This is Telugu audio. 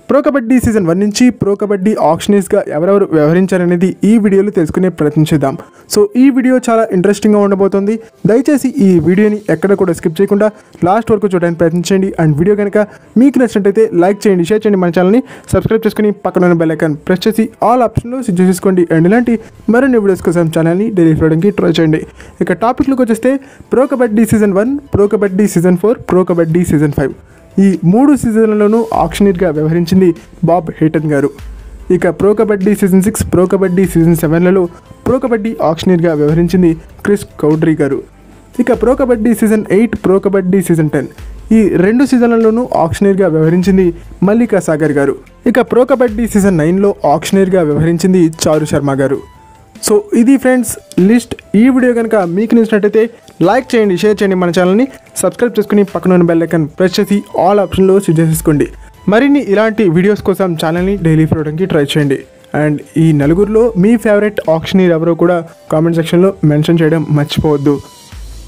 ప్రో కబడ్డీ సీజన్ 1 నుంచి ప్రో కబడ్డీ ఆక్షనీర్స్గా ఎవరెవరు వ్యవహరించారనేది ఈ వీడియోలో తెలుసుకునే ప్రయత్నించేద్దాం. సో ఈ వీడియో చాలా ఇంట్రెస్టింగ్గా ఉండబోతుంది. దయచేసి ఈ వీడియోని ఎక్కడ కూడా స్కిప్ చేయకుండా లాస్ట్ వరకు చూడడానికి ప్రయత్నించండి. అండ్ వీడియో కనుక మీకు నచ్చినట్టయితే లైక్ చేయండి, షేర్ చేయండి, మన ఛానల్ని సబ్స్క్రైబ్ చేసుకుని పక్కన బెల్ ఐకాన్ ప్రెస్ చేసి ఆల్ ఆప్షన్లో సెట్ చేసుకోండి. అండ్ ఇలాంటి మరిన్ని వీడియోస్ కోసం ఛానల్ని డైలీ చూడడానికి ట్రై చేయండి. ఇక టాపిక్లోకి వచ్చేస్తే pro kabaddi season 1, pro kabaddi season 4, pro kabaddi season 5 ఈ 3 సీజన్లలోనూ ఆక్షనీర్గా వ్యవహరించింది బాబ్ హేటన్ గారు. ఇక pro kabaddi season 6, pro kabaddi season 7లలో ప్రో కబడ్డీ ఆక్షనీర్గా వ్యవహరించింది క్రిస్ కౌడ్రీ గారు. ఇక pro kabaddi season 8, pro kabaddi season 10 ఈ 2 సీజన్లలోనూ ఆక్షనీర్గా వ్యవహరించింది మల్లికా సాగర్ గారు. ఇక ప్రో కబడ్డీ సీజన్ 9లో ఆక్షనీర్గా వ్యవహరించింది చారు శర్మ గారు. సో ఇది ఫ్రెండ్స్ లిస్ట్. ఈ వీడియో కనుక మీకు నచ్చినట్టయితే లైక్ చేయండి, షేర్ చేయండి, మన ఛానల్ని సబ్స్క్రైబ్ చేసుకుని పక్కన ఉన్న బెల్ ఐకాన్ ప్రెస్ చేసి ఆల్ ఆప్షన్లో సెట్ చేసుకోండి. మరిన్ని ఇలాంటి వీడియోస్ కోసం ఛానల్ని డైలీ చూడడానికి ట్రై చేయండి. అండ్ ఈ నలుగురిలో మీ ఫేవరెట్ ఆక్షనీర్ ఎవరో కూడా కామెంట్ సెక్షన్లో మెన్షన్ చేయడం మర్చిపోవద్దు.